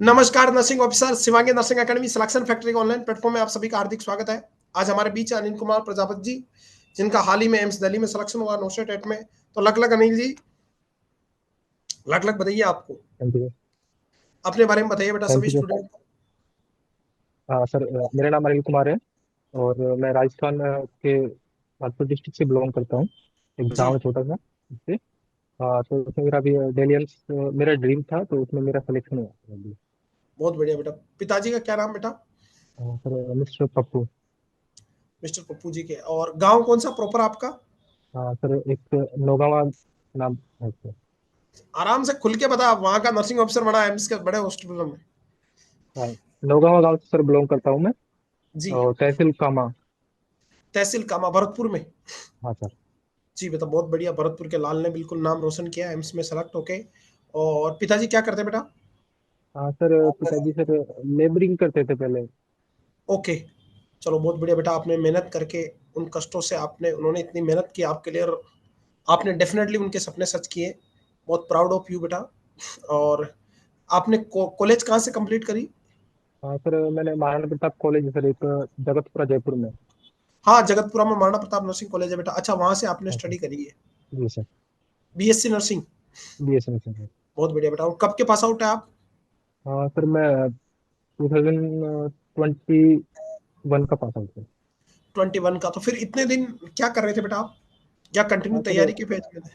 नमस्कार nursing officer, Shivangi nursing academy selection factory के online platform में आप सभी का हार्दिक स्वागत है। आज हमारे बीच अनिल कुमार प्रजापति जी, जिनका हाल ही में एम्स दिल्ली में सिलेक्शन हुआ नोशे टेट में। तो लग अनिल जी, लग बताइए आपको थैंक यू। अपने बारे में बताइए बेटा थैंक सभी यू स्टूडेंट को। हाँ सर, मेरा नाम अनिल कुमार है और मैं राजस्थान के भरतपुर डिस्ट्रिक्ट से बिलोंग करता हूँ। एक जी, गांव है छोटा सा उससे। हाँ, तो उसमें मेरा अभी डेली एम्स मेरा ड्रीम था, तो उसमें मेरा सिलेक्शन हुआ था अभी। बहुत बढ़िया बेटा। पिताजी का क्या नाम बेटा? Sir mister Pappu. Mister Pappu ji के। और गांव कौन सा प्रॉपर आपका? हाँ सर, एक नौगावा नाम है सर। आराम से खुल के बता, वहां का नर्सिंग ऑफिसर बड़ा एम्स के बड़े हॉस्पिटल में। हाँ, नौगावा गांव से सर बिलोंग करता हूँ मैं। जी, और तहसील कामा। तहसील कामा भरतपुर में। हाँ सर। जी बेटा, बहुत बढ़िया। भरतपुर के लाल ने बिल्कुल नाम रोशन किया एम्स में सेलेक्ट होके। और पिताजी क्या करते हैं बेटा? हाँ सर, पिताजी सर लेबरिंग करते थे पहले। ओके, चलो बहुत बढ़िया बेटा। आपने मेहनत करके उन कष्टों से आपने उन्होंने इतनी मेहनत की आपके लिए, और आपने डेफिनेटली उनके सपने सच किए। बहुत प्राउड ऑफ यू बेटा। और आपने कॉलेज कहाँ से कंप्लीट करी? हाँ सर, मैंने महाराणा प्रताप कॉलेज सर, एक जगतपुरा जयपुर में। हाँ, जगतपुरा में महाराणा प्रताप नर्सिंग कॉलेज है बेटा। अच्छा, वहां से आपने हाँ सर। स्टडी करी है? जी sir. BSc nursing. BSN sir. बहुत बढ़िया बेटा। और कब के पास आउट है आप? हाँ सर, मैं 2021 का पास आउट हूँ। 21 का? तो फिर इतने दिन क्या कर रहे थे बेटा आप? या कंटिन्यू हाँ सर। तैयारी के फेज में थे?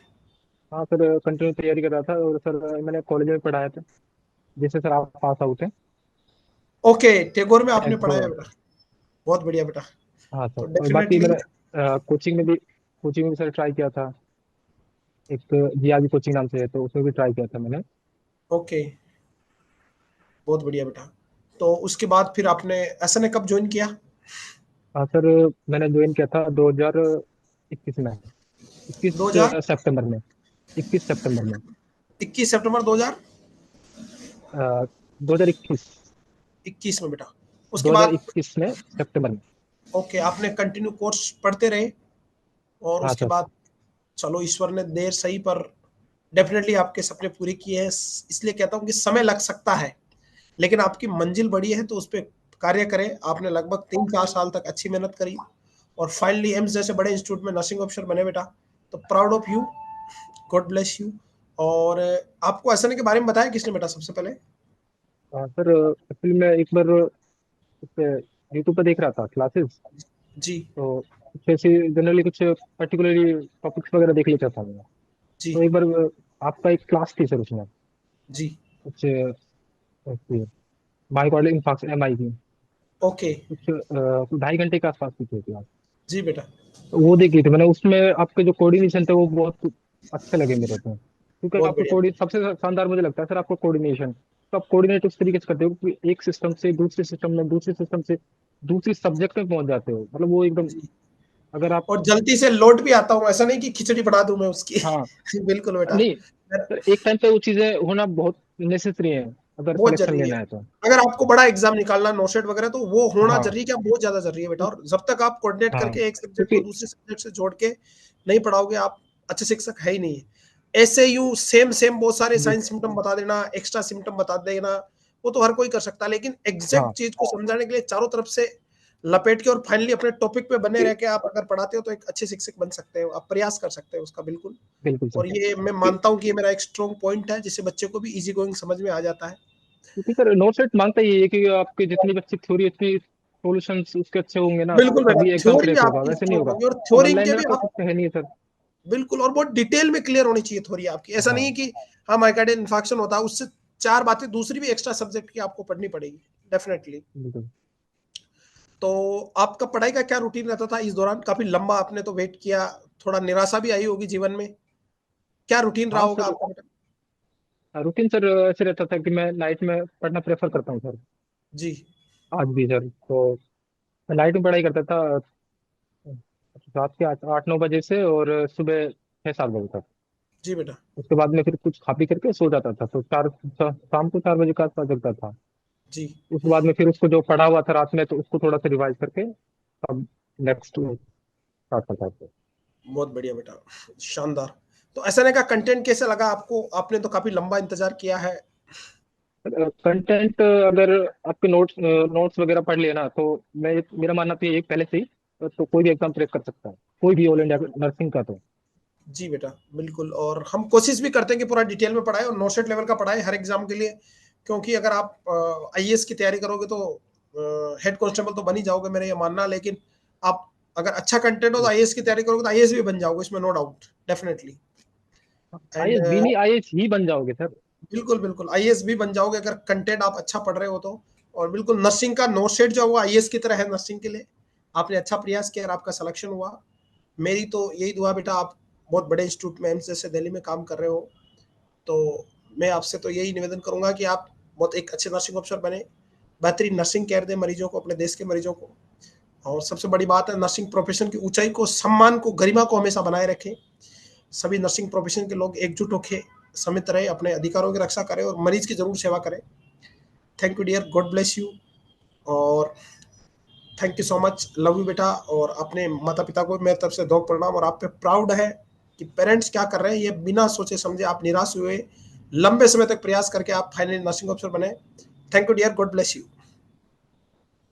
हाँ सर, कंटिन्यू तैयारी कर रहा था और सर मैंने कॉलेज में पढ़ाया था, जिससे सर आप पास आउट हैं। ओके, टैगोर में आपने तो पढ़ाया बेटा। बहुत बढ़िया बेटा। हाँ सर, तो और बाकी डेफिनेटली। मैंने कोचिंग में भी सर ट्राई किया था। एक GRB कोचिंग नाम से है, तो उसमें भी ट्राई किया था मैंने। ओके, बहुत बढ़िया बेटा। तो उसके बाद फिर आपने एसएनए कब ज्वाइन किया? हाँ सर, मैंने ज्वाइन किया था 2021 में। 21 2000 सितंबर में। 21 सितंबर में। 21 सितंबर 2021 2021। में बेटा। उसके बाद 2021 में सितंबर में। ओके, आपने कंटिन्यू कोर्स पढ़ते रहे। और हाँ उसके सर। बाद चलो, ईश्वर ने देर सही पर डेफिनेटली आपके सपने पूरे किए हैं। इसलिए कहता हूँ कि समय लग सकता है, लेकिन आपकी मंजिल बड़ी है, तो उस पर कार्य करें। आपने लगभग 3-4 साल तक अच्छी मेहनत करी और फाइनली एम्स जैसे बड़े इंस्टीट्यूट में नर्सिंग ऑफिसर बने बेटा। तो proud of you, God bless you. और आपको एसएनए के बारे में बताया किसने बेटा सबसे पहले? हाँ सर, एक्चुअली मैं एक बार यूट्यूब पर देख रहा था क्लासेस। जी, तो कुछ ऐसे जनरली कुछ पर्टिकुलरली टॉपिक्स वगैरह देख लेता था मैं। जी, तो एक बार आपका एक क्लास थी सर उसमें, जी। कुछ माइक्रोवेव इन्फॉक्स MI की, ओके, कुछ 2.5 घंटे के आसपास की थी क्लास। जी बेटा। तो वो देखी थी मैंने। उसमें आपके जो कोऑर्डिनेशन थे वो बहुत अच्छे लगे मेरे को, क्योंकि बहुत आपका बढ़िया। सबसे शानदार मुझे लगता है सर आपका कोऑर्डिनेशन। तो आप कोऑर्डिनेट उस तरीके से करते हो कि एक सिस्टम से दूसरे सिस्टम में, दूसरे सिस्टम से दूसरी सब्जेक्ट में पहुंच जाते हो, मतलब वो एकदम। जी, अगर आप। और जल्दी से लौट भी आता हूँ, ऐसा नहीं कि खिचड़ी बना दूं मैं उसकी। हाँ। बिल्कुल बेटा। नहीं सर, एक टाइम पे वो चीजें होना बहुत नेसेसरी है, अगर बहुत सिलेक्शन जरूरी है। लेना है तो। अगर आपको बड़ा एग्जाम निकालना नोशेट वगैरह, तो वो होना हाँ। जरूरी, क्या बहुत ज्यादा जरूरी है बेटा। और जब तक आप कोऑर्डिनेट हाँ, करके एक सब्जेक्ट को क्योंकि दूसरे सब्जेक्ट से जोड़ के नहीं पढ़ाओगे, आप अच्छे शिक्षक है ही नहीं है। ऐसे यू सेम सेम बहुत सारे जी। साइंस सिम्टम बता देना, एक्स्ट्रा सिम्टम बता देना, वो तो हर कोई कर सकता है। लेकिन एग्जैक्ट हाँ, चीज को समझाने के लिए चारों तरफ से लपेट के और फाइनली अपने टॉपिक पे बने क्योंकि रह के आप अगर पढ़ाते हो, तो एक अच्छे शिक्षक बन सकते हो। आप प्रयास कर सकते हो उसका, बिल्कुल। बिल्कुल सर। और ये मैं क्योंकि मानता हूँ कि ये मेरा एक स्ट्रॉन्ग पॉइंट है, जिससे बच्चे को भी इजी गोइंग समझ में आ जाता है। क्योंकि सर नोट सेट मांगता ही है कि आपके जितनी भी अच्छी थ्योरी, उतनी सॉल्यूशंस उसके अच्छे होंगे ना, बिल्कुल बेटा, तभी एग्जाम थ्योरी क्रैक होगा, आपकी वैसे नहीं स्ट्रॉन्ग होगा। होगी, और थ्योरी ऑनलाइन के में भी तो आप कुछ है नहीं सर। बिल्कुल, और बहुत डिटेल में क्लियर होनी चाहिए थ्योरी आपकी। ऐसा नहीं है हाँ। कि हाँ माइकार्डियल इन्फेक्शन होता है, उससे चार बातें दूसरी भी एक्स्ट्रा सब्जेक्ट की आपको पढ़नी पड़ेगी डेफिनेटली। बिल्कुल। तो आपका पढ़ाई का क्या रूटीन रहता था इस दौरान? काफी लंबा आपने तो वेट किया, थोड़ा निराशा भी आई होगी जीवन में। क्या रूटीन रहा हाँ होगा सर, आपका बेटा? रूटीन सर ऐसे रहता था कि मैं नाइट में पढ़ना प्रेफर करता हूँ सर। जी, आज भी सर, तो मैं नाइट में पढ़ाई करता था, रात के 8-9 बजे से और सुबह 6-7 बजे तक। जी बेटा। उसके बाद में फिर कुछ खा पी करके सो जाता था, तो शाम को 4 बजे के आसपास जगता था। जी, उसके बाद में फिर उसको जो पढ़ा हुआ था रात में, तो उसको थोड़ा सा रिवाइज करके अब नेक्स्ट स्टार्ट करता था। बहुत बढ़िया बेटा, शानदार। तो एसएनए का कंटेंट कैसा लगा आपको? आपने तो काफी लंबा इंतजार किया है। कंटेंट अगर आपके नोट्स वगैरह पढ़ लिए ना, तो मेरा मानना तो ये पहले से ही, तो कोई भी एग्जाम क्रैक कर सकता है, कोई भी ऑल इंडिया नर्सिंग का तो। जी बेटा, बिल्कुल। और हम कोशिश भी करते हैं कि पूरा डिटेल में पढ़ाए और नोसेट लेवल का पढ़ाए हर एग्जाम के लिए, क्योंकि अगर आप आईएएस की तैयारी करोगे तो हेड कांस्टेबल तो बन ही जाओगे, मेरा ये मानना। लेकिन आप अगर अच्छा कंटेंट हो तो आईएएस की तैयारी करोगे तो आईएएस भी बन जाओगे, इसमें no doubt, definitely. And IAS भी नहीं, आईएएस ही बन जाओगे सर। बिल्कुल बिल्कुल आईएएस भी बन जाओगे अगर कंटेंट आप अच्छा पढ़ रहे हो तो। और बिल्कुल नर्सिंग का नो सेट जो है वो आईएएस की तरह है नर्सिंग के लिए। आपने अच्छा प्रयास किया और आपका सिलेक्शन हुआ। मेरी तो यही दुआ बेटा, आप बहुत बड़े इंस्टीट्यूट में एम्स जैसे दिल्ली में काम कर रहे हो, तो मैं आपसे तो यही निवेदन करूंगा कि आप बहुत एक अच्छे नर्सिंग ऑफिसर बने, बेहतरीन नर्सिंग केयर दें मरीजों को, अपने देश के मरीजों को। और सबसे बड़ी बात है, नर्सिंग प्रोफेशन की ऊंचाई को, सम्मान को, गरिमा को हमेशा बनाए रखें। सभी नर्सिंग प्रोफेशन के लोग एकजुट होकर समित रहे, अपने अधिकारों की रक्षा करें और मरीज की जरूर सेवा करें। Thank you dear, God bless you. और thank you so much, love you बेटा। और अपने माता पिता को मेरी तरफ से दो प्रणाम, और आप पे प्राउड है कि पेरेंट्स क्या कर रहे हैं ये बिना सोचे समझे आप निराश हुए लंबे समय तक प्रयास करके आप फाइनली नर्सिंग ऑफिसर बने। Thank you dear, God bless you.